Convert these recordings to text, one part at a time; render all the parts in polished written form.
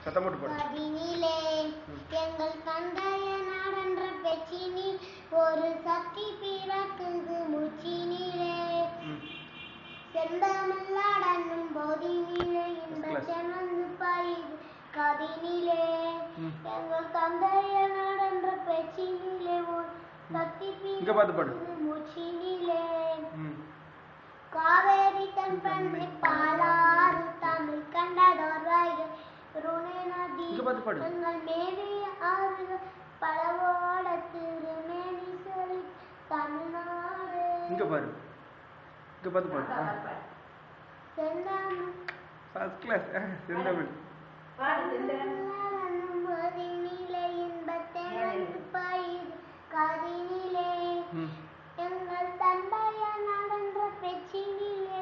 சத்தம் போட்டு பாடு. கதினிலே எங்கள் தந்தைய நாடென்ற பெச்சினில் ஒரு சக்தி பிறக்குது முச்சினிலே செந்தமிழ்நாடன்னும் போதினிலே இன்பச் செமந்து பாயுது கதினிலே எங்கள் தந்தைய நாடென்ற பெச்சினிலே ஒரு சக்தி பிறக்குது முச்சினிலே காவேரி தன் பெண்ணை பாலாறு தமிழ் கண்டதோர் வாய்கள் எங்கள் மேவி ஆறுகள் பலவோட திருமேனி சொல்லி தமிழ்நாடு இங்க பாரு இங்க பாரு செந்தமிழ் ஃபர்ஸ்ட் கிளாஸ் செந்தமிழ் மதினிலே இன்பத்தை வந்து பாயுது கதினிலே எங்கள் தந்தைய நடன்ற பெச்சினிலே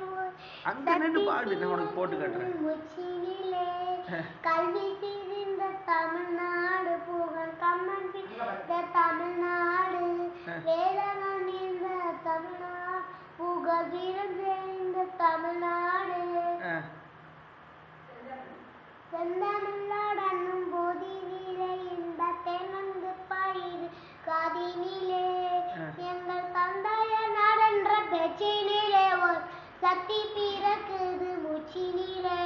அங்க நின்று பாடு நான் உனக்கு போட்டு காட்டுறேன் முச்சினிலே கல்வி சிரிந்த தமிழ்நாடு புகழ் கம்மன் பிடித்த தமிழ்நாடு வேதங்கள் நீந்த தமிழ்நாடு புகழ் வீரந்த தமிழ்நாடு செந்தமிழ்நாடன்னும் போதினிலே இன்பத்தை வந்து பாயுது காதினிலே எங்கள் தந்தைய நாடென்ற பெச்சினிலே ஒரு சக்தி பிறக்குது முச்சினிலே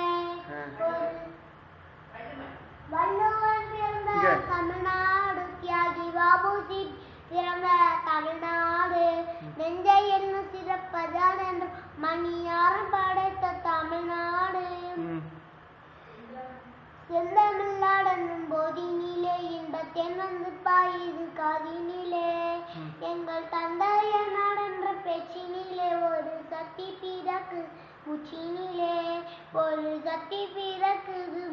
வள்ளுவன் பிறந்த தமிழ்நாடு தியாகி பாபுஜி பிறந்த தமிழ்நாடு நெஞ்சை என்னும் சிறப்பதான் என்று மணியாரம் படைத்த தமிழ்நாடு செந்தமிழ்நாடன்னும் போதினிலே இன்பத்தேன் வந்து பாயுது காதினிலே எங்கள் தந்தைய நாடென்ற பெச்சினிலே ஒரு சக்தி பிறக்கு முச்சினிலே ஒரு சக்தி பிறக்குது